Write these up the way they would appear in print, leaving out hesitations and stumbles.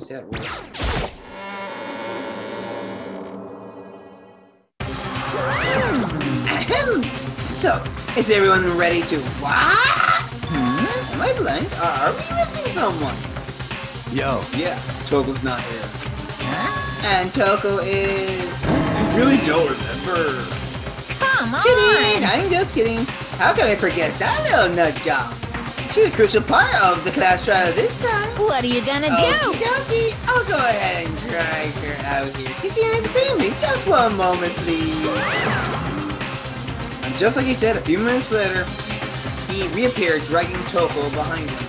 say that word. Ahem. So, is everyone ready to what? Am I blind? Are we missing someone? Yo. Yeah, Toko's not here. And Toko is... You really don't remember? Come on! Kidding! I'm just kidding. How can I forget that little nut job? She's a crucial part of the class trial this time. What are you gonna do? Okie dokie. I'll go ahead and drag her out here. Continue screaming. Just one moment, please. And just like he said, a few minutes later, he reappeared, dragging Toko behind him.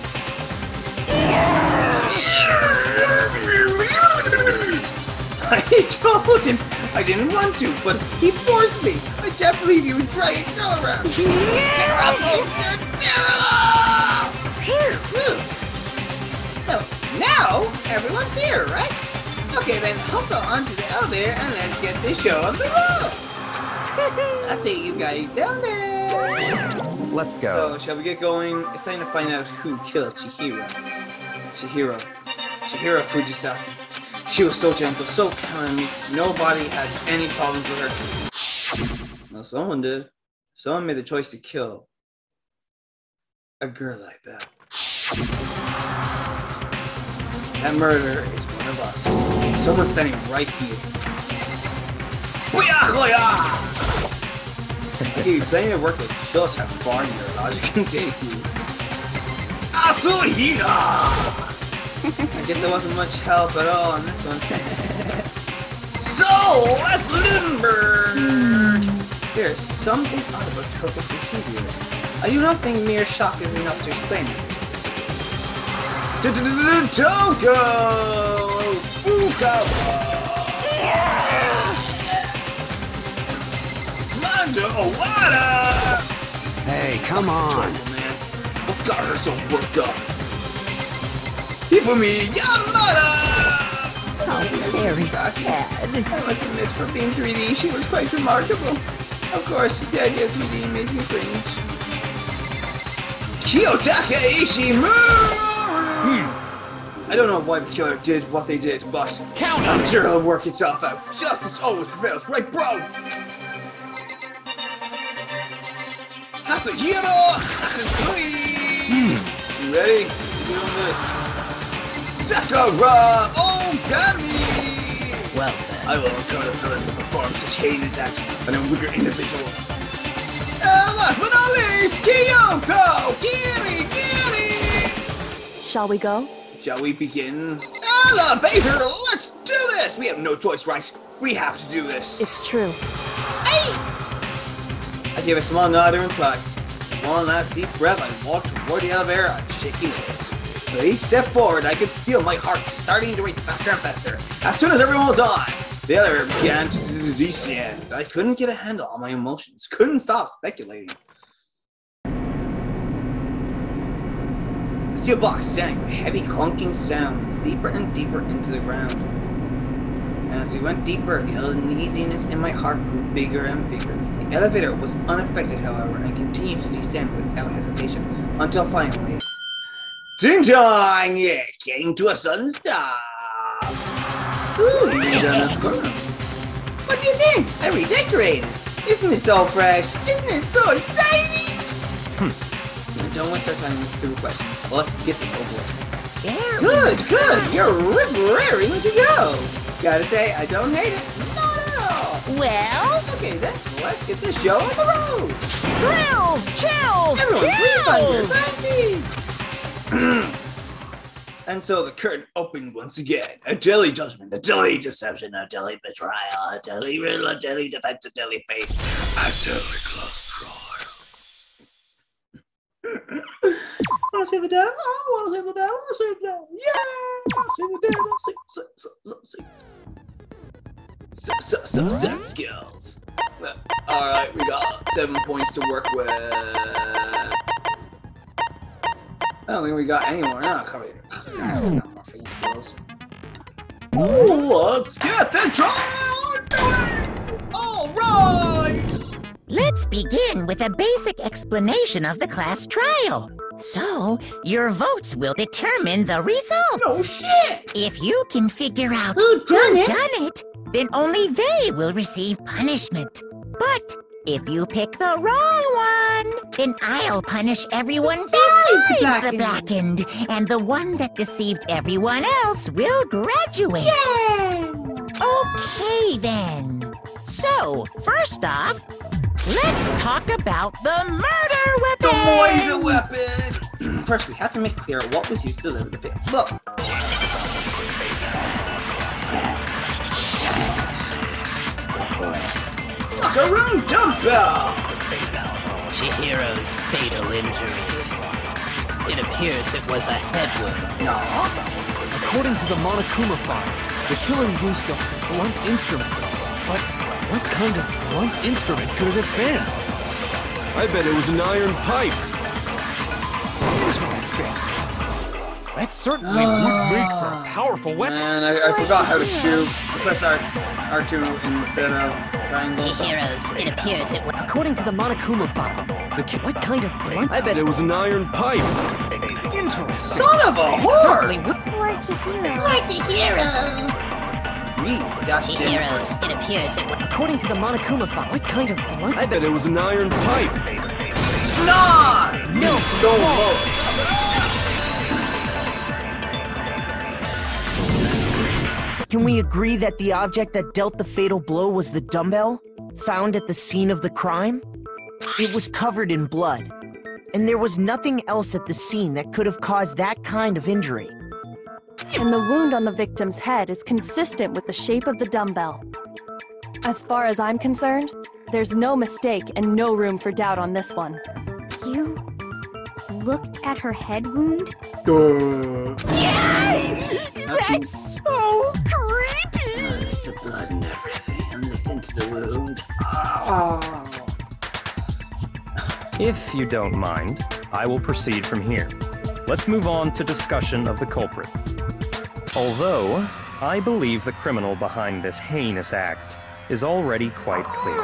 I told him I didn't want to, but he forced me. I can't believe you would drag a girl around. Terrible! You're terrible! So, now, everyone's here, right? Okay, then hustle onto the elevator and let's get this show on the road. I'll take you guys down there. Let's go. So, shall we get going? It's time to find out who killed Chihiro. Chihiro Fujisaki. She was so gentle, so kind. Nobody had any problems with her. Well, someone did. Someone made the choice to kill a girl like that. That murderer is one of us. Someone standing right here. I give you plenty of work to show us how far your logic can take you. Asuhira! I guess there wasn't much help at all on this one. So, let's limber! There's something odd about Toko's behavior. I do not think mere shock is enough to explain it. Toko! Fukawa! Mando Owada! Hey, come on. Man. What's got her so worked up? Ifumi Yamada! Oh, very sad. I must admit, for being 3D, she was quite remarkable. Of course, the idea of 3D makes me cringe. Kiyotaka Ishimura! I don't know why the killer did what they did, but I'm sure it'll work itself out. Justice always prevails, right, bro? Hasuhiro Hakakuri! You ready? We're doing this. Sakura Ogami! Well I will encourage the villain to perform such heinous acts on a weaker individual. Last but not least, Kyoko! Giri! shall we go? Shall we begin? Elevator! Let's do this! We have no choice, right? We have to do this. It's true. Hey! I gave a small nod in reply. One last deep breath, I walked toward the elevator on shaky legs. With each step forward, I could feel my heart starting to race faster and faster. As soon as everyone was on, the elevator began to descend. I couldn't get a handle on my emotions. Couldn't stop speculating. The steel box sank with heavy clunking sounds deeper and deeper into the ground. And as we went deeper, the uneasiness in my heart grew bigger and bigger. The elevator was unaffected, however, and continued to descend without hesitation until finally... Ding dong! It came to a sudden stop! Ooh, you done at the corner. What do you think? I redecorated! Isn't it so fresh? Isn't it so exciting? Now, don't waste our time with stupid questions. Let's get this over with. Yeah. Good! You're raring to go! Gotta say, I don't hate it. Not at all! Well? Okay then, let's get this show on the road! Grills! Chills! Everyone, please find your Grills! seats! And so the curtain opened once again. A deadly judgment, a deadly deception, a deadly betrayal, a deadly riddle, a deadly defense, a deadly faith, a deadly close trial. Wanna see the devil? I wanna see the devil, I see the devil. Yeah! See the devil, see. Set skills. Alright, we got 7 points to work with. I don't think we got any more. No, come here. Not more freaking skills. Let's get the trial! All right! Let's begin with a basic explanation of the class trial. So, your votes will determine the results. No shit! If you can figure out Who done it? then only they will receive punishment. But if you pick the wrong one, then I'll punish everyone besides the blackened. And the one that deceived everyone else will graduate. Yeah! Okay, then. So, first off, let's talk about the murder weapon! The Moiser weapon! First, we have to make clear what was used to deliver the fix. Look! Macaroon dumbbell! Chihiro's fatal injury. It appears it was a head wound. No. According to the Monokuma file, the killer used a blunt instrument. But what kind of blunt instrument could it have been? I bet it was an iron pipe. Interesting. That certainly would make for a powerful weapon. Man, I forgot how to shoot. I pressed R2 instead of triangle. Chihiro's, it appears it was. According to the Monokuma file, what kind of blunt? I bet it was an iron pipe. Interesting. Son of a Certainly whore! would. Poor Chihiro. Read that Chihiro's, it appears it was. According to the Monokuma file, what kind of blunt? I bet it was an iron pipe. Nah! No, Stone low. Can we agree that the object that dealt the fatal blow was the dumbbell, found at the scene of the crime? It was covered in blood, and there was nothing else at the scene that could have caused that kind of injury. And the wound on the victim's head is consistent with the shape of the dumbbell. As far as I'm concerned, there's no mistake and no room for doubt on this one. You looked at her head wound? Yes! That's so creepy! The blood and everything, and looked into the wound. Oh. If you don't mind, I will proceed from here. Let's move on to discussion of the culprit. Although, I believe the criminal behind this heinous act is already quite clear.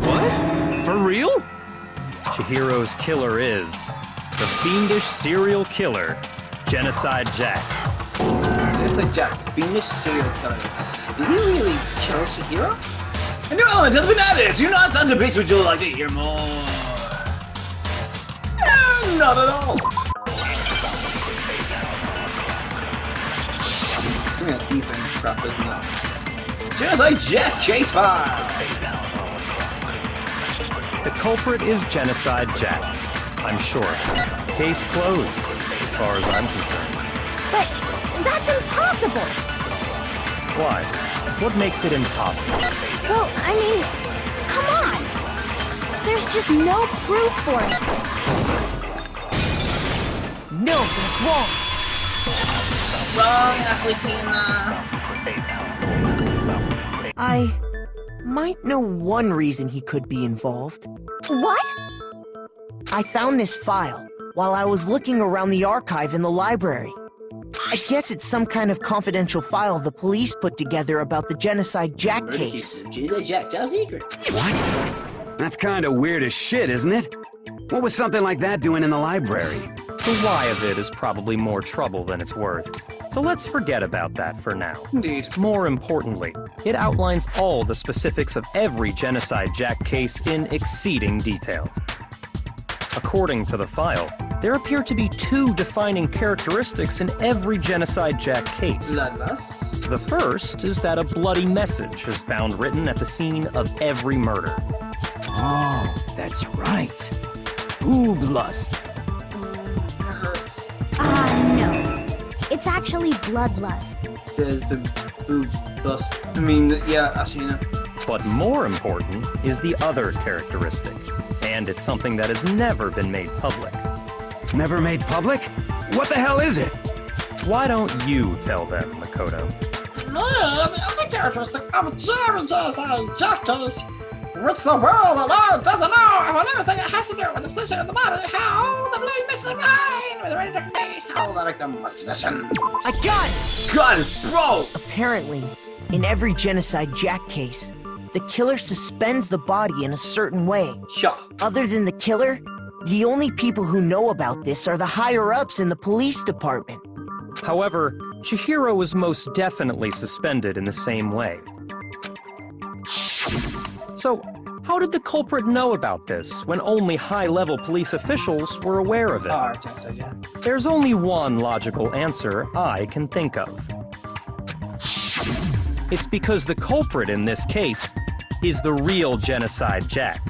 What? For real? Chihiro's killer is the fiendish serial killer, Genocide Jack. Genocide Jack, fiendish serial killer. Did he really kill Chihiro? A new element has been added! Do not sound debates, would you like to hear more? Not at all! Yeah, defense crap, isn't it? Genocide Jack, chase file! The culprit is Genocide Jack. I'm sure. Case closed, as far as I'm concerned. But that's impossible! Why? What makes it impossible? Well, I mean, come on! There's just no proof for it. No, that's wrong. Wrong, Ashley Tina! I might know one reason he could be involved. What? I found this file while I was looking around the archive in the library. I guess it's some kind of confidential file the police put together about the Genocide Jack case. Genocide Jack, top secret. What? That's kind of weird as shit, isn't it? What was something like that doing in the library? The why of it is probably more trouble than it's worth. So let's forget about that for now. Indeed. More importantly, it outlines all the specifics of every Genocide Jack case in exceeding detail. According to the file, there appear to be two defining characteristics in every Genocide Jack case. Bloodlust. The first is that a bloody message is found written at the scene of every murder. Oh, that's right. Booblust. Hurts. No. It's actually bloodlust. Says the boob bust. I mean, yeah, Ashina. But more important is the other characteristic, and it's something that has never been made public. Never made public? What the hell is it? Why don't you tell them, Makoto? The other characteristic of Genocide Jack case, which the world alone doesn't know, and everything it has to do with the position of the body, how the bloody mess of mine, with the ready to case, how the victim was positioned. I got it! Got it, bro! Apparently, in every Genocide Jack case, the killer suspends the body in a certain way. Sure. Other than the killer, The only people who know about this are the higher-ups in the police department. However, Chihiro was most definitely suspended in the same way. So, how did the culprit know about this when only high-level police officials were aware of it? There's only one logical answer I can think of. It's because the culprit in this case is the real Genocide Jack.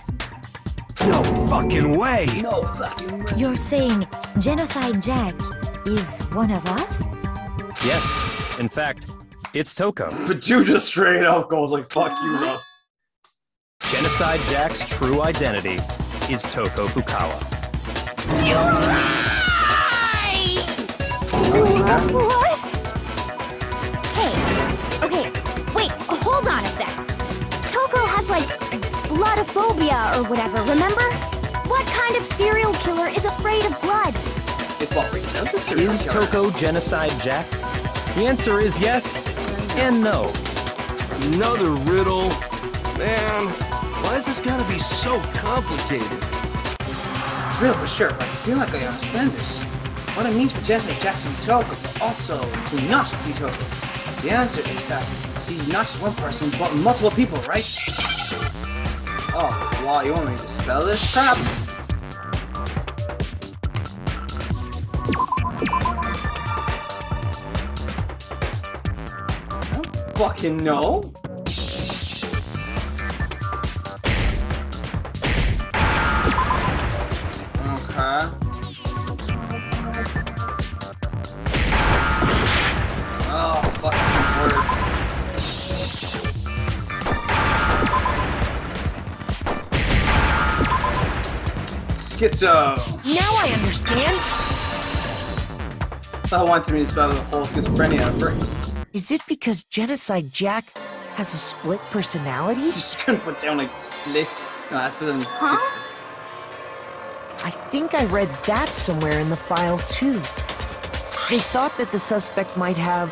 No fucking way! No fucking way. You're saying Genocide Jack is one of us? Yes, in fact, it's Toko. But you just straight up goes like, fuck you, bro. Genocide Jack's true identity is Toko Fukawa. You lie! What? Hey, okay, wait, hold on a sec. Toko has like bloodophobia or whatever, remember? What kind of serial killer is afraid of blood? It's what brings out the serial Is killer. Toko Genocide Jack? The answer is yes and no. Another riddle. Man, why is this gotta be so complicated? It's real for sure, but I feel like I understand this. What it means for Genocide Jack to be Toko, but also to not be Toko. The answer is that she's not just one person, but multiple people, right? Oh, wow, you want me to spell this crap? I don't fucking know. Okay. Oh, fucking word. Schizo. Now I understand. I wanted me to spell the whole schizophrenia first. Is it because Genocide Jack has a split personality? Just gonna put down like split. No, that's better than Huh? I think I read that somewhere in the file too. They thought that the suspect might have,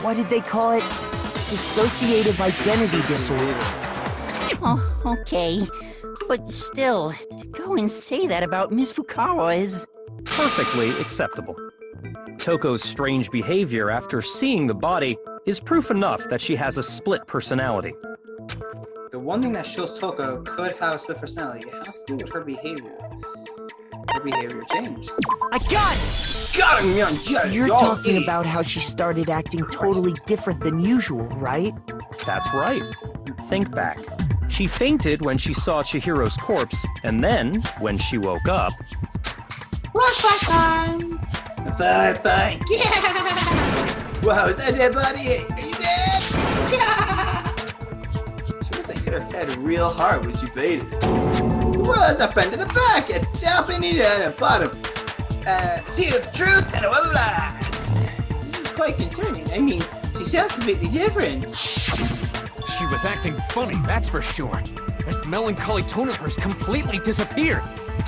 what did they call it? Dissociative identity disorder. Oh, okay. But still, to go and say that about Miss Fukawa is... Perfectly acceptable. Toko's strange behavior after seeing the body is proof enough that she has a split personality. The one thing that shows Toko could have a split personality, it has to do with her behavior. Her behavior changed. I got it! Got him, young jet! You're talking about how she started acting totally different than usual, right? That's right. Think back. She fainted when she saw Chihiro's corpse, and then, when she woke up... Flashback time! Bye. Yeah! Wow, is that dead body? Are you dead? Yeah! She must have hit her head real hard when she faded. Well, there's a friend in the back, a top and a bottom. Seed of truth and a web of lies. This is quite concerning. I mean, she sounds completely different. She was acting funny, that's for sure. That melancholy tone of hers completely disappeared.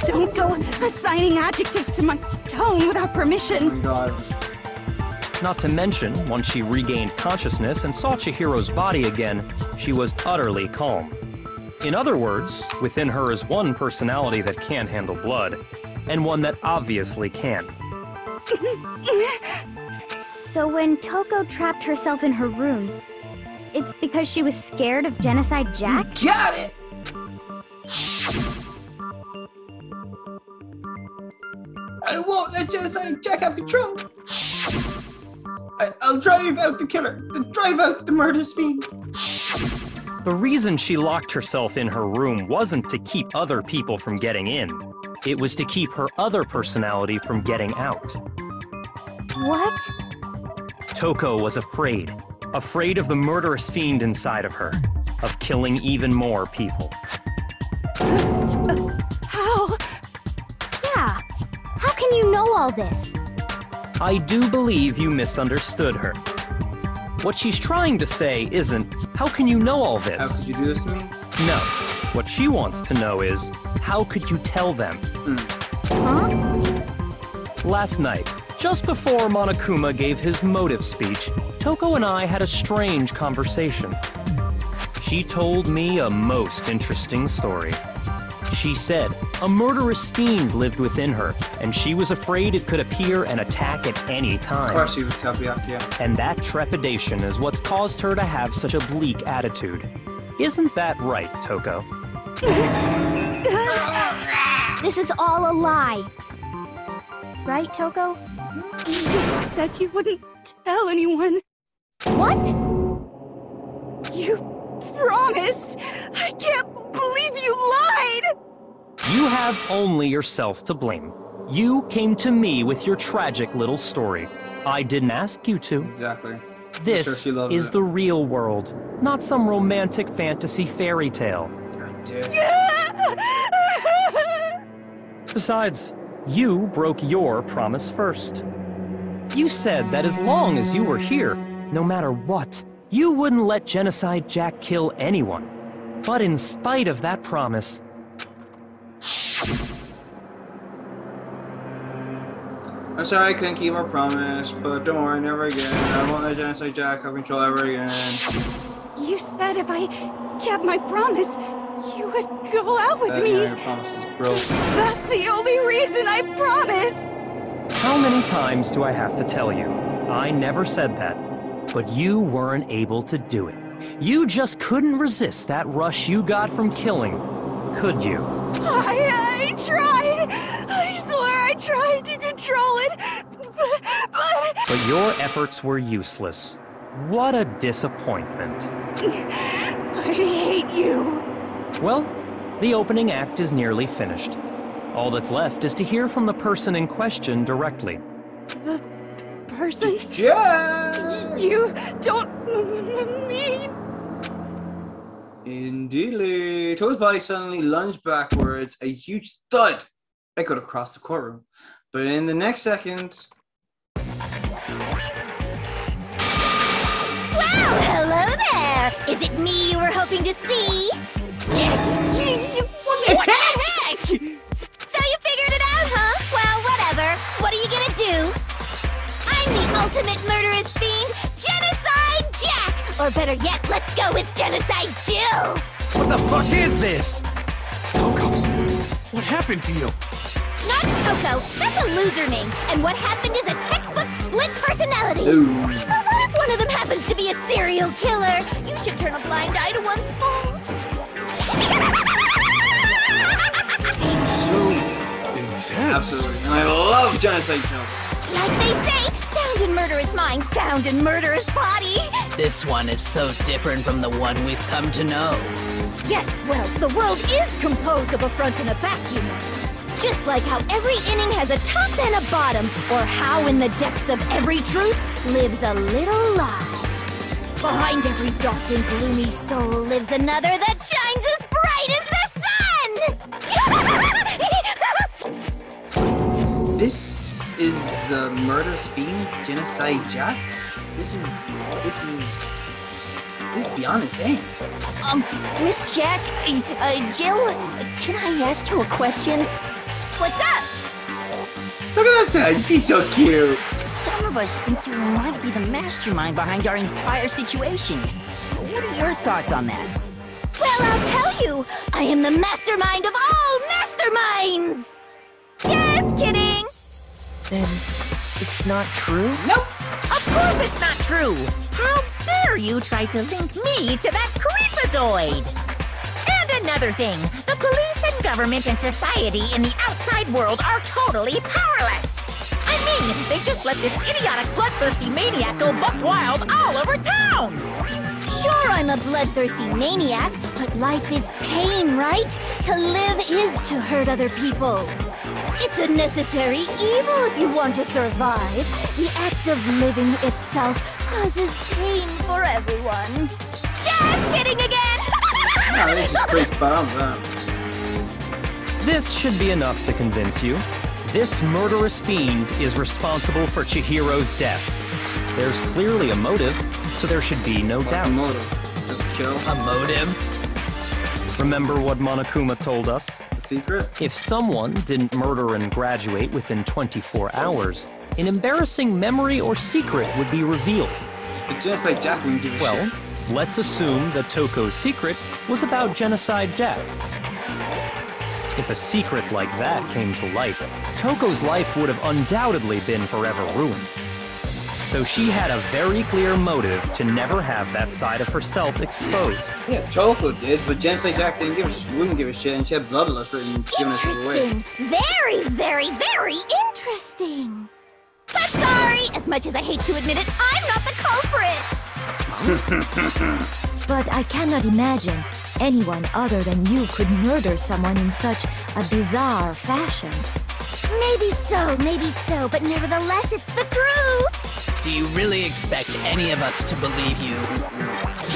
Don't go assigning adjectives to my tone without permission. Oh my god. Not to mention, once she regained consciousness and saw Chihiro's body again, she was utterly calm. In other words, within her is one personality that can handle blood, and one that obviously can. So when Toko trapped herself in her room, it's because she was scared of Genocide Jack? Got it! I won't let Genocide Jack have control. I'll drive out the killer. Drive out the murderous fiend. The reason she locked herself in her room wasn't to keep other people from getting in. It was to keep her other personality from getting out. What? Toko was afraid. Afraid of the murderous fiend inside of her. Of killing even more people. How? Yeah. How can you know all this? I do believe you misunderstood her. What she's trying to say isn't, how can you know all this? How could you do this to me? No. What she wants to know is, how could you tell them? Huh? Last night, just before Monokuma gave his motive speech, Toko and I had a strange conversation. She told me a most interesting story. She said a murderous fiend lived within her, and she was afraid it could appear and attack at any time. Of course she was Takoyaki, yeah. And that trepidation is what's caused her to have such a bleak attitude. Isn't that right, Toko? This is all a lie. Right, Toko? You said you wouldn't tell anyone. What? You promised! I can't believe you lied! You have only yourself to blame. You came to me with your tragic little story. I didn't ask you to. Exactly. This Sure is the real world, not some romantic fantasy fairy tale. God damn. Besides, you broke your promise first. You said that as long as you were here, no matter what, you wouldn't let Genocide Jack kill anyone. But in spite of that promise... I'm sorry I couldn't keep our promise, but don't worry, never again. I won't let Genocide Jack have control ever again. You said if I kept my promise, you would go out with me. Your promises, bro. That's the only reason I promised. How many times do I have to tell you? I never said that. But you weren't able to do it. You just couldn't resist that rush you got from killing, could you? I tried. I swear I tried to control it, but your efforts were useless. What a disappointment. I hate you. Well, the opening act is nearly finished. All that's left is to hear from the person in question directly. The person? Yeah! You don't mean... Indeedly. Toad's body suddenly lunged backwards, a huge thud echoed across the courtroom. But in the next second... Well, hello there! Is it me you were hoping to see? Yes! What the heck? So you figured it out, huh? Well, whatever. What are you gonna do? I'm the ultimate murderous fiend, Genocide Jack! Or better yet, let's go with Genocide Jill! What the fuck is this? Toko, what happened to you? Not Toko, that's a loser name. And what happened is a textbook split personality. Ooh. So what if one of them happens to be a serial killer? You should turn a blind eye to one's faults. So intense. Absolutely. And I love Genocide Jill. Like they say, sound and murderous mind, sound and murderous body. This one is so different from the one we've come to know. Yes, well, the world is composed of a front and a back, you know. Just like how every inning has a top and a bottom, or how in the depths of every truth lives a little lie. Behind every dark and gloomy soul lives another that shines as bright as the sun! This is the murderous fiend, Genocide Jack? This is beyond insane. Miss Jack, Jill, can I ask you a question? What's up? Look at that son, she's so cute. Some of us think you might be the mastermind behind our entire situation. What are your thoughts on that? Well, I'll tell you. I am the mastermind of all masterminds! Just kidding! Then it's not true? Nope. Of course it's not true! How dare you try to link me to that creepazoid? And another thing, the police and government and society in the outside world are totally powerless! I mean, they just let this idiotic, bloodthirsty maniac go buck wild all over town! Sure, I'm a bloodthirsty maniac, but life is pain, right? To live is to hurt other people. It's a necessary evil if you want to survive. The act of living itself causes pain for everyone. Just kidding again! No, this is pretty spot on with that. This should be enough to convince you. This murderous fiend is responsible for Chihiro's death. There's clearly a motive, so there should be no What's doubt. the motive? Just kill? A motive? Remember what Monokuma told us? The secret? If someone didn't murder and graduate within 24 hours, an embarrassing memory or secret would be revealed. But Genocide Jack wouldn't give a Well, shit. let's assume that Toko's secret was about Genocide Jack. If a secret like that came to light, Toko's life would have undoubtedly been forever ruined. So she had a very clear motive to never have that side of herself exposed. Yeah, Toko did, but Genocide Jack wouldn't give a shit, and she had bloodlust for giving us away. Interesting. Very, very, very interesting. But sorry, as much as I hate to admit it, I'm not the culprit. But I cannot imagine anyone other than you could murder someone in such a bizarre fashion. Maybe so, but nevertheless, it's the truth. Do you really expect any of us to believe you?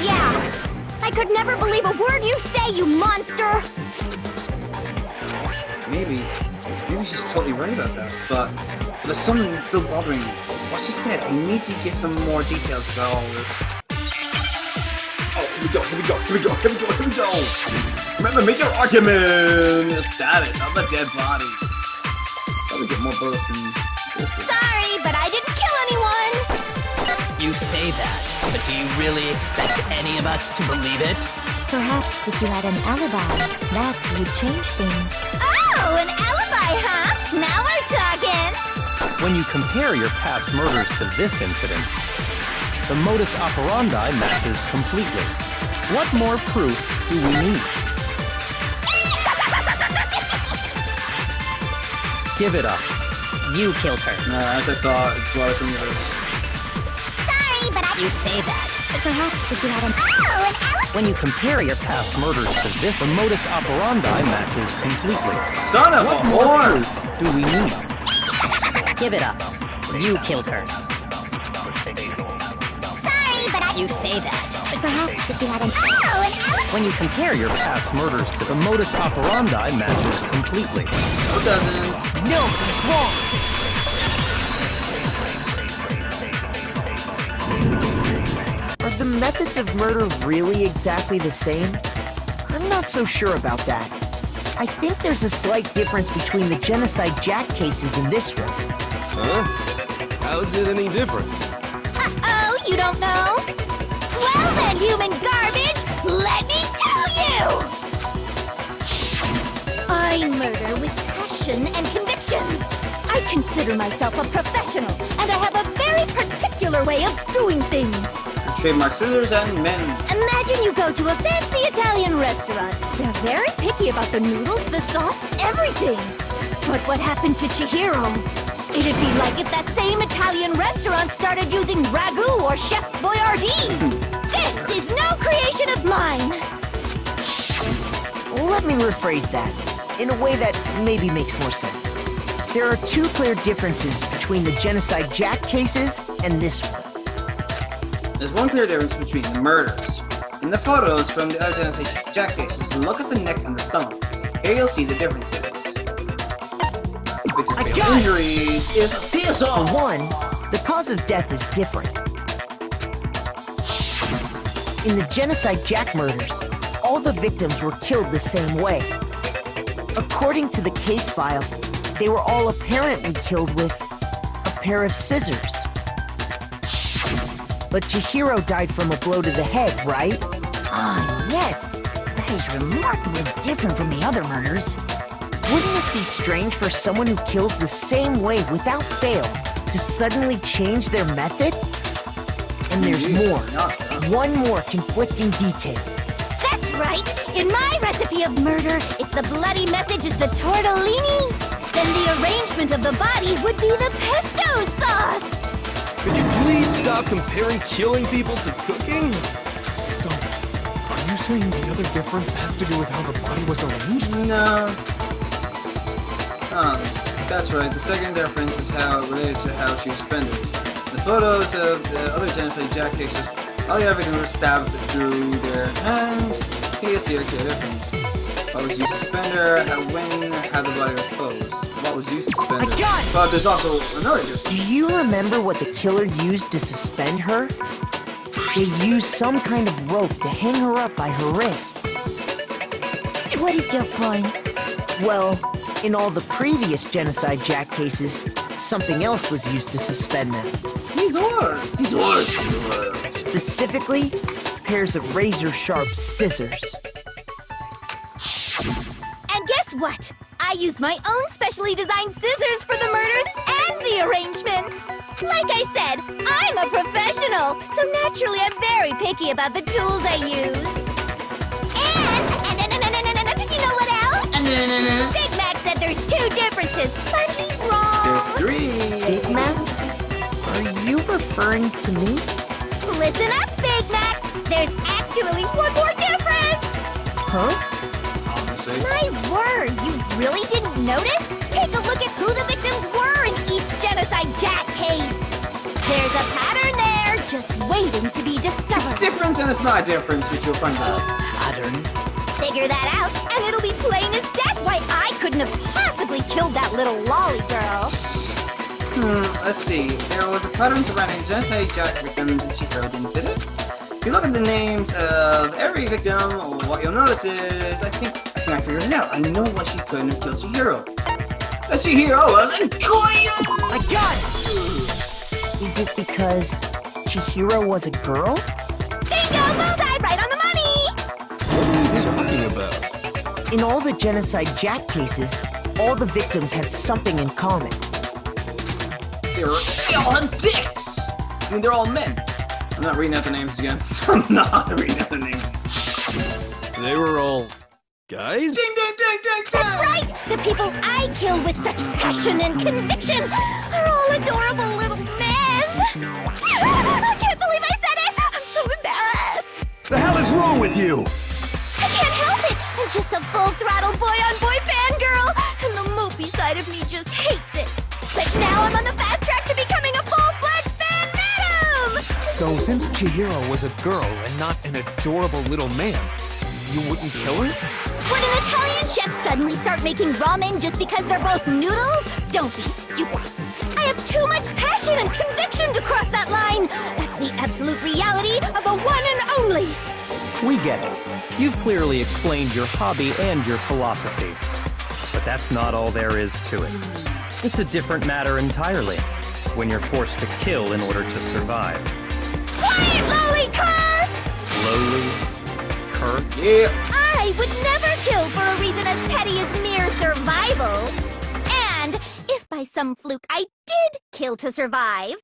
Yeah. I could never believe a word you say, you monster! Maybe she's totally right about that, but there's something that's still bothering me. What she said, I need to get some more details about all this. Oh, here we go. Remember, make your argument! The status of the dead body. Probably get more bullets than... Sorry, but I didn't kill anyone! You say that, but do you really expect any of us to believe it? Perhaps if you had an alibi, that would change things. Oh, an alibi, huh? Now we're talking! When you compare your past murders to this incident, the modus operandi matches completely. What more proof do we need? Give it up. You killed her. As I thought, it's what I think it is. Sorry, but You say that. Perhaps if you had an... Oh, an alibi! When you compare your past murders to this, the modus operandi matches completely. Son of what a more whore! proof do we need? Give it up. You killed her. Sorry, but You say that. Perhaps if you had an... Oh, an alibi! When you compare your past murders to the modus operandi matches completely. No, it doesn't. No, it's wrong. Are the methods of murder really exactly the same? I'm not so sure about that. I think there's a slight difference between the Genocide Jack cases and this one. Huh? How is it any different? Uh-oh, you don't know? Well then, human garbage, let me tell you! I murder with passion and conviction. I consider myself a professional, and I have a very particular way of doing things. Trademark scissors and men. Imagine you go to a fancy Italian restaurant. They're very picky about the noodles, the sauce, everything. But what happened to Chihiro? It'd be like if that same Italian restaurant started using ragu or Chef Boyardee. This is no creation of mine. Let me rephrase that in a way that maybe makes more sense. There are two clear differences between the Genocide Jack cases and this one. There's one clear difference between the murders. In the photos from the other Genocide Jack cases, look at the neck and the stomach. Here you'll see the differences. Injuries is CSO. For one, the cause of death is different. In the Genocide Jack murders, all the victims were killed the same way. According to the case file, they were all apparently killed with a pair of scissors. But Chihiro died from a blow to the head, right? Ah, yes. That is remarkably different from the other murders. Wouldn't it be strange for someone who kills the same way without fail to suddenly change their method? And there's more. One more conflicting detail. That's right. In my recipe of murder, if the bloody message is the tortellini, then the arrangement of the body would be the pesto sauce. Could you please stop comparing killing people to cooking? So, are you saying the other difference has to do with how the body was arranged? No. That's right. The second difference is how it related to how she was suspended. The photos of the other Genocide Jack cases, all the victims were stabbed through their hands. Here you see a clear difference. What was used to suspend her, how the body was closed. What was used to suspend her. But there's also another difference. Do you remember what the killer used to suspend her? They used some kind of rope to hang her up by her wrists. What is your point? Well, in all the previous Genocide Jack cases, something else was used to suspend them. Scissors! Specifically, pairs of razor-sharp scissors. And guess guess what? I used my own specially designed scissors for the murders and the arrangement. Like I said, I'm a professional, so naturally I'm very picky about the tools I use. And you know what else? Big Mac said there's 2 differences, but he's wrong. There's 3. Big Mac? Are you referring to me? Listen up, Big Mac. There's actually 1 more difference. Huh? My word, you really didn't notice? Take a look at who the victims were in each Genocide Jack case. There's a pattern there, just waiting to be discovered. It's different and it's not a difference, which you'll find out. Pattern? Figure that out, and it'll be plain as death why I couldn't have possibly killed that little lolly girl. Let's see. There was a pattern surrounding Genocide Jack victims and Chihiro didn't fit it. If you look at the names of every victim, what you'll notice is, I think I figured it out. I know why she couldn't have killed Chihiro. But Chihiro was a coil! My God! Is it because Chihiro was a girl? Bingo! Bullseye! Right on the money! What are you talking about? In all the Genocide Jack cases, all the victims had something in common. They all had dicks! I mean, they're all men. I'm not reading out the names again. I'm not reading out the names. They were all guys? Ding, ding, ding, ding, ding! That's right! The people I killed with such passion and conviction are all adorable little men! I can't believe I said it! I'm so embarrassed! The hell is wrong with you? I can't help it! I'm just a full-throttle boy-on-boy fangirl, and the mopey side of me just hates it. But now I'm on the fast track to becoming a full-fledged fan madam! So, since Chihiro was a girl and not an adorable little man, you wouldn't kill her? Would an Italian chef suddenly start making ramen just because they're both noodles? Don't be stupid. I have too much passion and conviction to cross that line. That's the absolute reality of the one and only. We get it. You've clearly explained your hobby and your philosophy. But that's not all there is to it. It's a different matter entirely, when you're forced to kill in order to survive. Quiet, lowly cur! Lowly? Cur? Yeah. I would never kill for a reason as petty as mere survival. And if by some fluke I did kill to survive,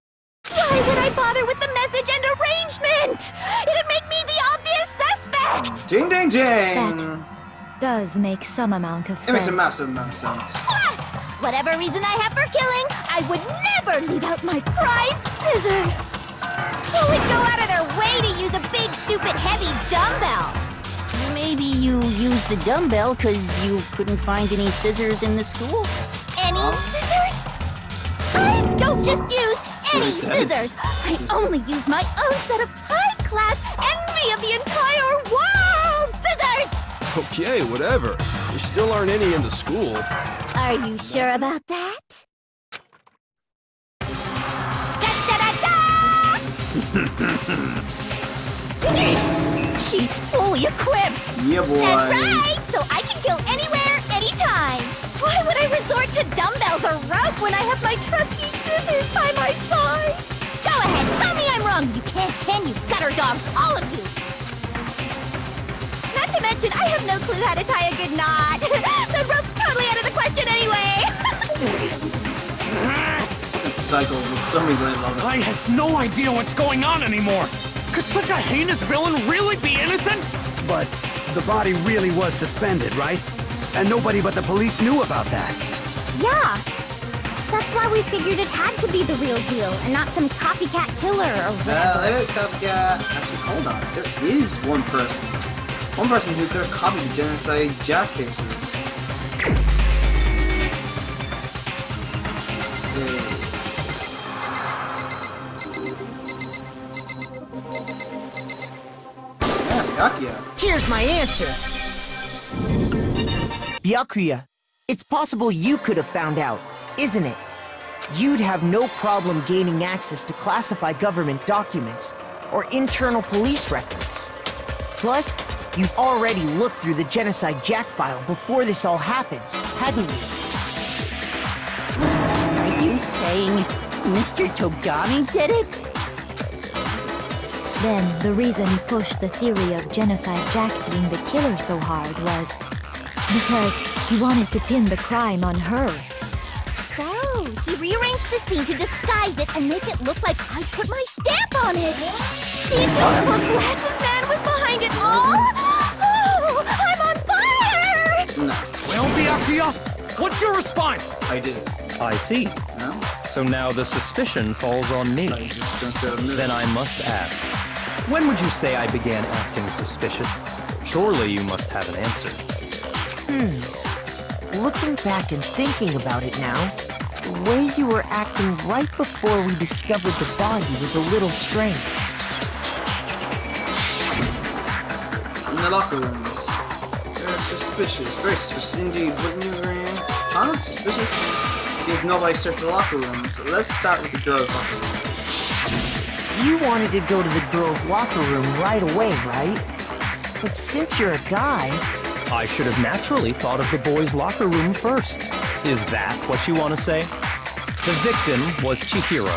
why would I bother with the message and arrangement? It'd make me the obvious suspect! Ding, ding, ding! That does make some amount of sense. It makes a massive amount of sense. Plus, whatever reason I have for killing, I would never leave out my prized scissors. Who would go out of their way to use a big, stupid, heavy dumbbell? Maybe you used the dumbbell because you couldn't find any scissors in the school? Any scissors? I don't just use any scissors. I only use my own set of high-class envy of the entire world scissors! Okay, whatever. There still aren't any in the school. Are you sure about that? She's fully equipped! Yeah, boy. That's right! So I can kill anywhere, anytime! Why would I resort to dumbbells or rope when I have my trusty scissors by my side? Go ahead, tell me I'm wrong! You can't, can you, gutter dogs, all of you! Not to mention, I have no clue how to tie a good knot! The rope's totally out of the question anyway! It's cycle. For some reason, I love it. I have no idea what's going on anymore! Could such a heinous villain really be innocent? But the body really was suspended, right? And nobody but the police knew about that. Yeah. That's why we figured it had to be the real deal, and not some copycat killer or whatever. It is copycat. Actually, hold on. There is one person. One person who could have copied the Genocide Jack cases. Byakuya. Here's my answer. Byakuya, it's possible you could have found out, isn't it? You'd have no problem gaining access to classified government documents or internal police records. Plus, you'd already looked through the Genocide Jack file before this all happened, hadn't you? Are you saying Mr. Togami did it? Then, the reason he pushed the theory of Genocide Jack being the killer so hard was because He wanted to pin the crime on her. So, he rearranged the scene to disguise it and make it look like I put my stamp on it. The adorable glasses man was behind it all. Oh, I'm on fire! No. Well, Byakuya, what's your response? I did. I see. No? So now the suspicion falls on me. Then I must ask, when would you say I began acting suspicious? Surely you must have an answer. Looking back and thinking about it now, the way you were acting right before we discovered the body was a little strange. In the locker rooms. They're suspicious. Very suspicious indeed. Wouldn't you agree? Huh? Suspicious? Seems nobody searched the locker rooms. So let's start with the girls' locker room. You wanted to go to the girls' locker room right away, right? But since you're a guy... I should have naturally thought of the boys' locker room first. Is that what you want to say? The victim was Chihiro,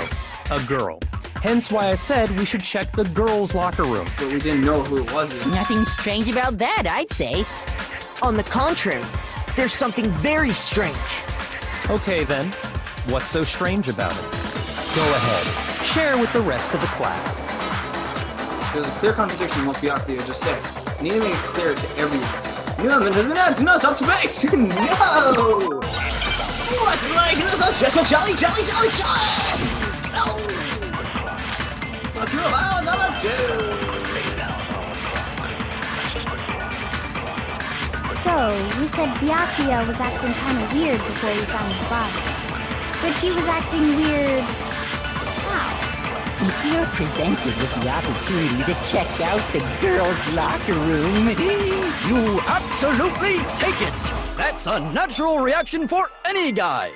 a girl. Hence why I said we should check the girls' locker room. But we didn't know who it was yet. Nothing strange about that, I'd say. On the contrary, there's something very strange. Okay then, what's so strange about it? Go ahead, share with the rest of the class. There's a clear contradiction in what Byakuya just said. You need to make it clear to everyone. No, stop to make! No! What's like this? Jolly! No! Number 2! So, you said Byakuya was acting kind of weird before we found the body. But he was acting weird... how? If you're presented with the opportunity to check out the girls' locker room, you absolutely take it! That's a natural reaction for any guy!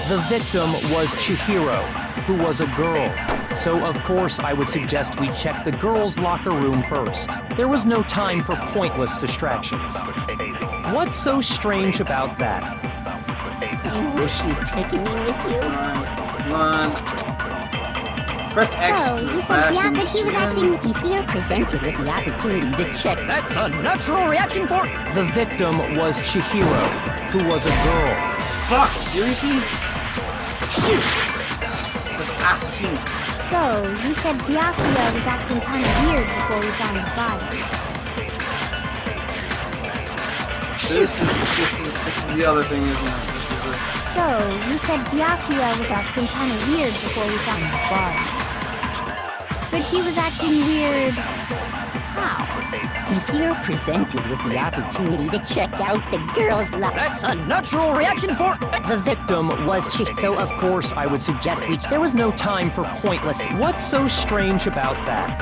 The victim was Chihiro, who was a girl. So of course I would suggest we check the girls' locker room first. There was no time for pointless distractions. What's so strange about that? You wish you'd taken me with you? Come on. Press X. So, you said he was acting... If you're presented with the opportunity to check... That's a natural reaction for... The victim was Chihiro, who was a girl. Fuck, seriously? Shoot! Let's ask him. So, you said Byakuya was acting kind of weird before we found the body. This is the other thing, isn't it? So, you said Byakuya was acting kind of weird before we found the body. But he was acting weird... how? If you're presented with the opportunity to check out the girls' locker... That's a natural reaction for... The victim was Chihiro. So of course I would suggest we... There was no time for pointless... What's so strange about that?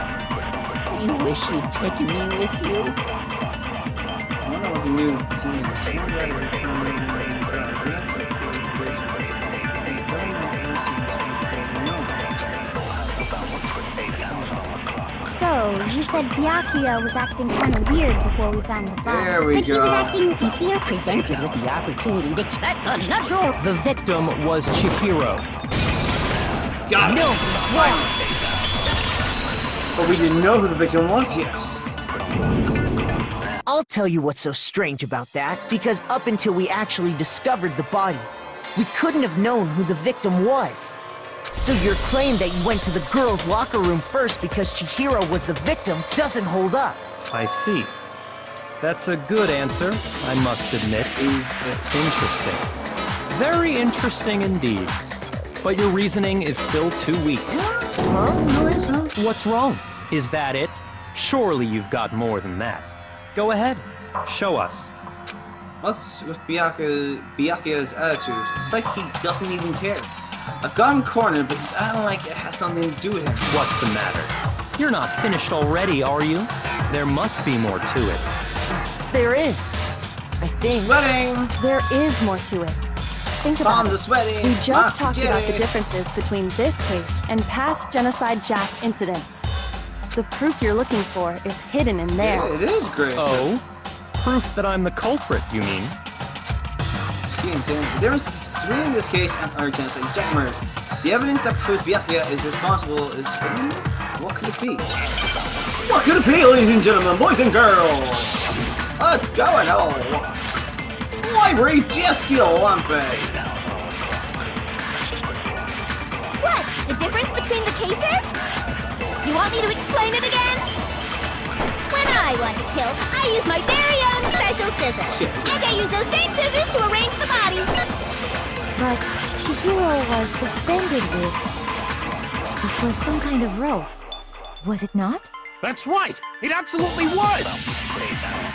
You wish you'd taken me with you? I don't know what the new So, you said Byakuya was acting kind of weird before we found the body. There we but go. He was acting... If you're presented with the opportunity to... That's a natural... The victim was Chihiro. Got it. No, it's wrong. But we didn't know who the victim was yet. I'll tell you what's so strange about that, because up until we actually discovered the body, we couldn't have known who the victim was. So your claim that you went to the girls' locker room first because Chihiro was the victim doesn't hold up. I see. That's a good answer, I must admit. Interesting. Very interesting indeed. But your reasoning is still too weak. What's wrong? Is that it? Surely you've got more than that. Go ahead. Show us. What's with Byakuya's attitude? It's like he doesn't even care. I've gotten cornered, but he's acting like it has something to do with him. What's the matter? You're not finished already, are you? There must be more to it. There is. I think. Sweating! There is more to it. Think about the sweating! We just talked about the differences between this case and past Genocide Jack incidents. The proof you're looking for is hidden in there. Yeah, it is great. Oh? Proof that I'm the culprit, you mean? The difference between this case and our Genocide Jack murders. The evidence that proves Byakuya is responsible is hidden. What could it be? What could it be, ladies and gentlemen, boys and girls? Let's go and library jet skill, Lumpy! What? The difference between the cases? Do you want me to explain it again? When I want to kill, I use my very own special scissors. And I use those same scissors to arrange the body. But Chihiro was suspended with... It was some kind of rope. Was it not? That's right! It absolutely was!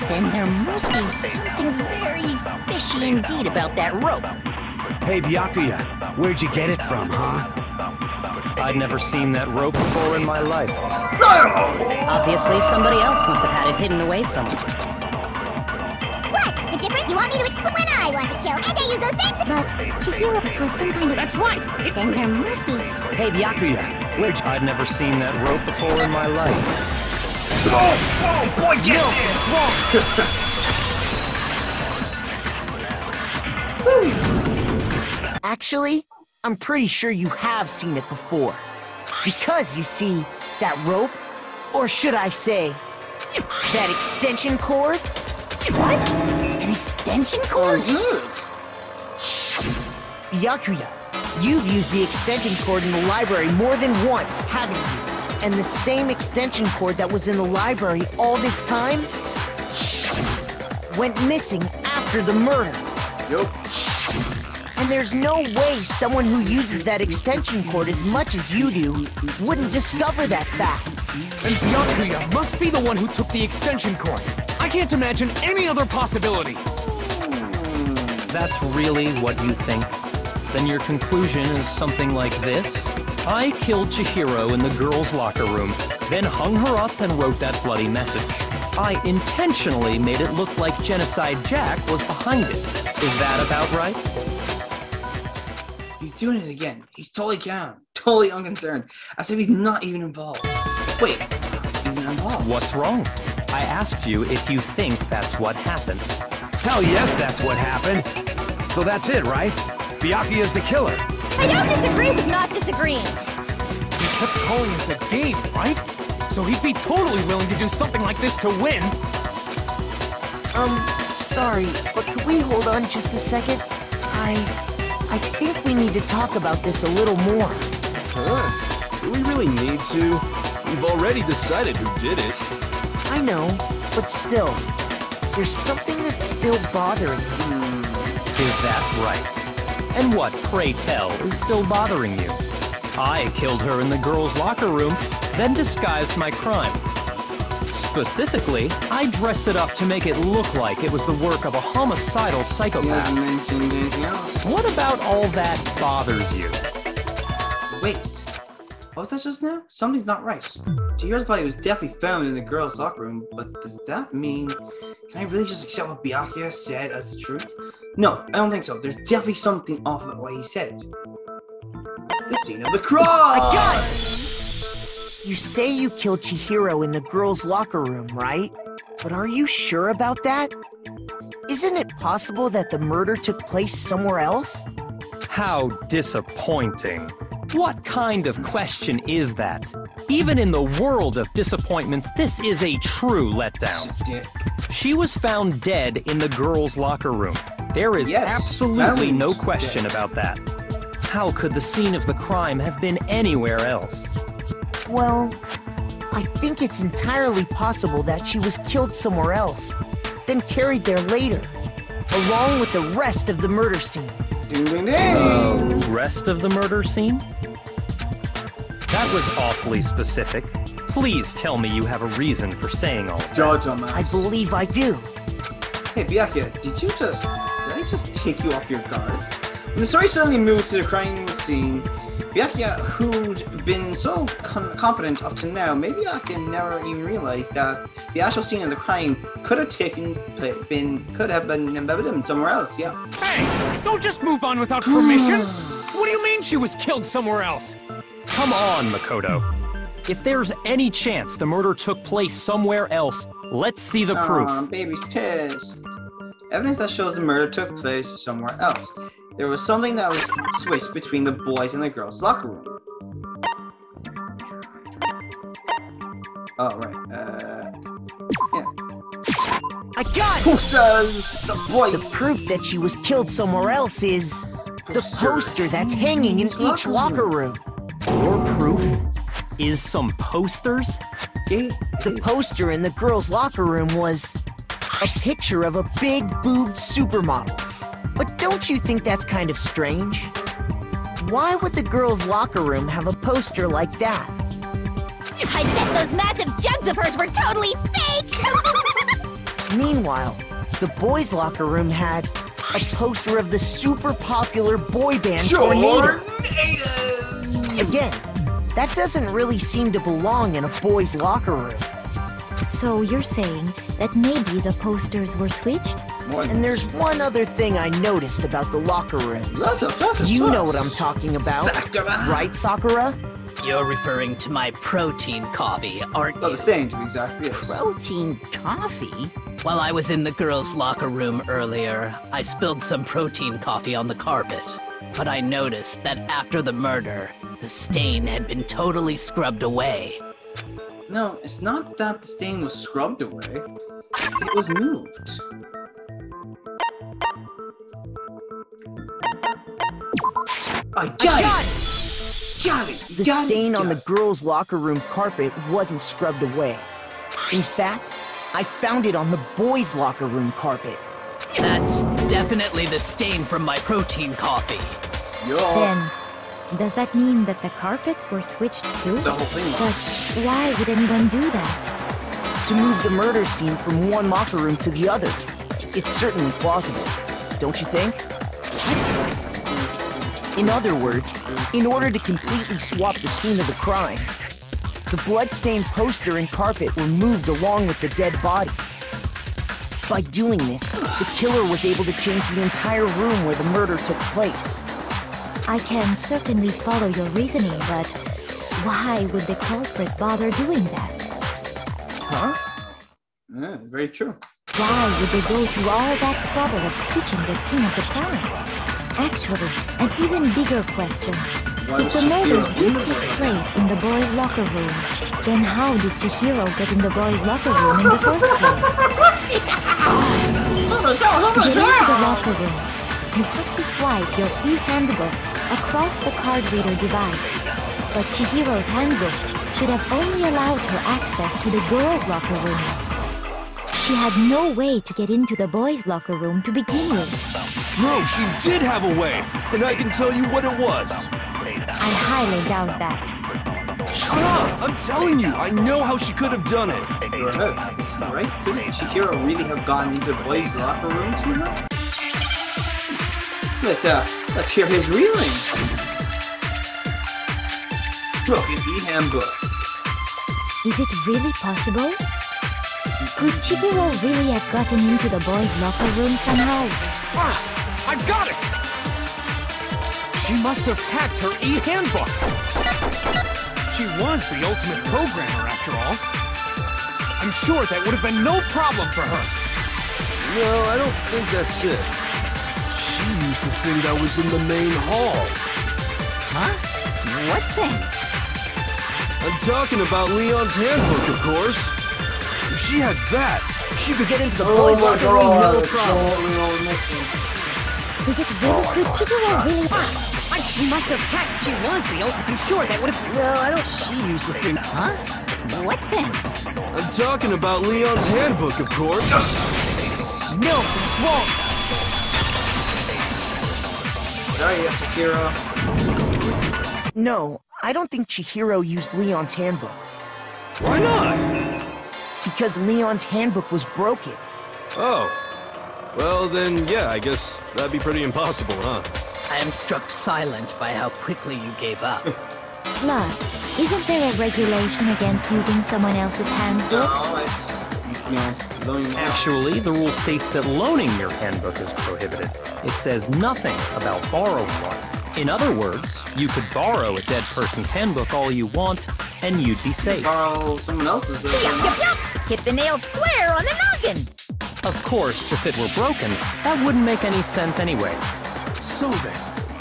Then there must be something very fishy indeed about that rope. Hey, Byakuya, where'd you get it from, huh? I'd never seen that rope before in my life. Obviously, somebody else must have had it hidden away somewhere. What? The difference? You want me to explain? When I want to kill, and I use those same... But Chihiro, it was some kind of... That's right! Then there must be some... Hey, Byakuya, where'd you... I'd never seen that rope before in my life. Oh, boy, get it! Actually, I'm pretty sure you have seen it before. Because, you see, that rope, or should I say, that extension cord? What? An extension cord? Byakuya, you've used the extension cord in the library more than once, haven't you? And the same extension cord that was in the library all this time went missing after the murder. Yup. And there's no way someone who uses that extension cord as much as you do wouldn't discover that fact. And Byakuya must be the one who took the extension cord. I can't imagine any other possibility. That's really what you think? Then your conclusion is something like this? I killed Chihiro in the girls' locker room, then hung her up and wrote that bloody message. I intentionally made it look like Genocide Jack was behind it. Is that about right? He's doing it again. He's totally calm, totally unconcerned, as if he's not even involved. Wait, even involved? What's wrong? I asked you if you think that's what happened. Hell yes, that's what happened. So that's it, right? Byakuya's the killer. I don't disagree with not disagreeing. He kept calling this a game, right? So he'd be totally willing to do something like this to win. Sorry, but could we hold on just a second? I think we need to talk about this a little more. Huh? Do we really need to? We've already decided who did it. I know, but still, there's something that's still bothering me. Is that right? And what, pray tell, is still bothering you? I killed her in the girls' locker room, then disguised my crime. Specifically, I dressed it up to make it look like it was the work of a homicidal psychopath. You haven't mentioned anything else. What about all that bothers you? Wait, what was that just now? Something's not right. Chihiro's body was definitely found in the girls' locker room, but does that mean... Can I really just accept what Byakuya said as the truth? No, I don't think so. There's definitely something off about what he said. The scene of the crime! I got it! You say you killed Chihiro in the girls' locker room, right? But are you sure about that? Isn't it possible that the murder took place somewhere else? How disappointing. What kind of question is that? Even in the world of disappointments, this is a true letdown. She was found dead in the girls' locker room. There is absolutely no question about that. How could the scene of the crime have been anywhere else? Well, I think it's entirely possible that she was killed somewhere else, then carried there later, along with the rest of the murder scene. Ding, ding, ding! The rest of the murder scene? That was awfully specific. Please tell me you have a reason for saying all that. I believe I do. Hey, Byakuya, did I just take you off your guard? When the story suddenly moved to the crime scene, Byakuya, who'd been so confident up to now, maybe Byakuya never even realized that the actual scene of the crime could have been embedded somewhere else, yeah. Hey, don't just move on without permission! What do you mean she was killed somewhere else? Come on, Makoto. If there's any chance the murder took place somewhere else, let's see the proof. Baby's pissed. Evidence that shows the murder took place somewhere else. There was something that was switched between the boys and the girls' locker room. Oh, right. Yeah. I gun! The proof that she was killed somewhere else is the poster that's hanging in each locker room. Your proof is some posters? The poster in the girls' locker room was a picture of a big-boobed supermodel. But don't you think that's kind of strange? Why would the girls' locker room have a poster like that? I bet those massive jugs of hers were totally fake! Meanwhile, the boys' locker room had a poster of the super popular boy band Tornado. Again, that doesn't really seem to belong in a boys' locker room. So you're saying that maybe the posters were switched? And there's one other thing I noticed about the locker rooms. You know what I'm talking about, right, Sakura? You're referring to my protein coffee, aren't you? Well, the stain, to be exact, yes. Protein coffee? While I was in the girls' locker room earlier, I spilled some protein coffee on the carpet. But I noticed that after the murder, the stain had been totally scrubbed away. No, it's not that the stain was scrubbed away. It was moved. I got it! Got it! The stain on the girls' locker room carpet wasn't scrubbed away. In fact, I found it on the boys' locker room carpet. That's definitely the stain from my protein coffee. Then, does that mean that the carpets were switched too? The whole thing. But why would anyone do that? To move the murder scene from one locker room to the other. It's certainly plausible, don't you think? In other words, in order to completely swap the scene of the crime, the blood-stained poster and carpet were moved along with the dead body. By doing this, the killer was able to change the entire room where the murder took place. I can certainly follow your reasoning, but why would the culprit bother doing that? Huh? Yeah, very true. Why would they go through all that trouble of switching the scene of the crime? Actually, an even bigger question. If the murder did take place in the boys' locker room, then how did Chihiro get in the boys' locker room in the first place? To get into the locker rooms, you have to swipe your e-handbook across the card reader device. But Chihiro's handbook should have only allowed her access to the girls' locker room. She had no way to get into the boys' locker room to begin with. No, she did have a way, and I can tell you what it was. I highly doubt that. Shut up! I'm telling you, I know how she could have done it. You're ahead. Right? Couldn't Chihiro really have gotten into the boys' locker rooms, you know? Let's hear his reeling. Broken e-handbook. Is it really possible? Could Chihiro really have gotten into the boys' locker room somehow? Ah! I've got it! She must have hacked her e-handbook. She was the ultimate programmer, after all. I'm sure that would have been no problem for her. No, I don't think that's it. She used the thing that was in the main hall. Huh? What thing? I'm talking about Leon's handbook, of course. If she had that, she could get into the boys' locker room no problem. Is it really good? Chihiro really... She must have hacked. She was the ultimate. I'm sure that would have... No, I don't... She used the thing. Huh? What thing? I'm talking about Leon's handbook, of course. No, it's wrong. Sorry, Chihiro. No, I don't think Chihiro used Leon's handbook. Why not? Because Leon's handbook was broken. Oh. Well, then, yeah, I guess that'd be pretty impossible, huh? I am struck silent by how quickly you gave up. Plus, isn't there a regulation against using someone else's handbook? No, it's... loaning. Actually, the rule states that loaning your handbook is prohibited. It says nothing about borrowing one. In other words, you could borrow a dead person's handbook all you want, and you'd be safe. Borrow someone else's. Hit the nail square on the noggin! Of course, if it were broken, that wouldn't make any sense anyway. So then,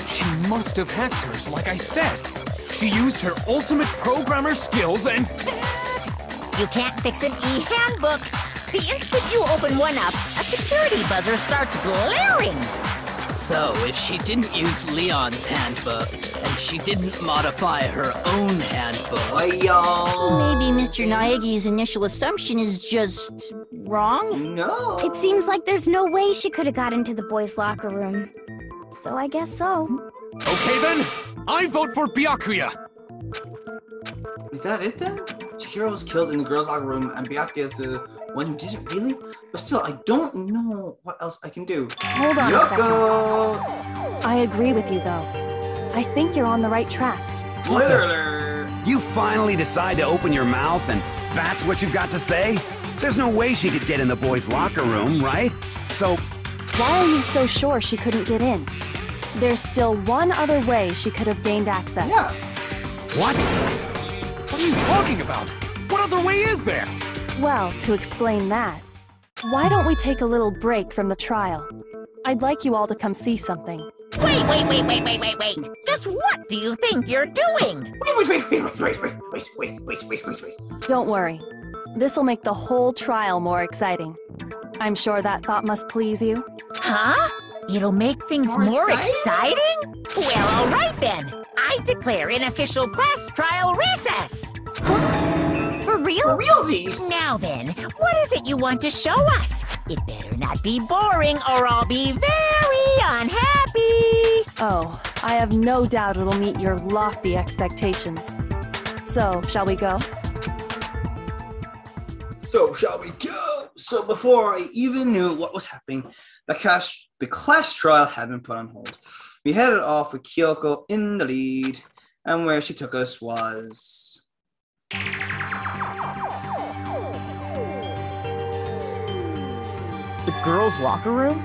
she must have hacked hers, like I said. She used her ultimate programmer skills and... Psst! You can't fix an e-handbook. The instant you open one up, a security buzzer starts blaring. So, if she didn't use Leon's handbook, and she didn't modify her own handbook... Maybe Mr. Naegi's initial assumption is just wrong? No. It seems like there's no way she could have got into the boys' locker room. So I guess so. Okay then, I vote for Byakuya. Is that it then? Chihiro was killed in the girls' locker room, and Byakuya is the one who did it, really? But still, I don't know what else I can do. Hold on a second. Yoko! I agree with you, though. I think you're on the right track. Spoiler alert! You finally decide to open your mouth and that's what you've got to say? There's no way she could get in the boys' locker room, right? So... Why are you so sure she couldn't get in? There's still one other way she could have gained access. Yeah. What? What are you talking about? What other way is there? Well, to explain that, why don't we take a little break from the trial? I'd like you all to come see something. Wait. Just what do you think you're doing? Wait. Don't worry. This'll make the whole trial more exciting. I'm sure that thought must please you. Huh? It'll make things more exciting? Well, all right then. I declare an official class trial recess. For real? For realsies! Now then, what is it you want to show us? It better not be boring or I'll be very unhappy. Oh, I have no doubt it'll meet your lofty expectations. So, shall we go? So, shall we go? So, before I even knew what was happening, the class trial had been put on hold. We headed off with Kyoko in the lead, and where she took us was... The girls' locker room?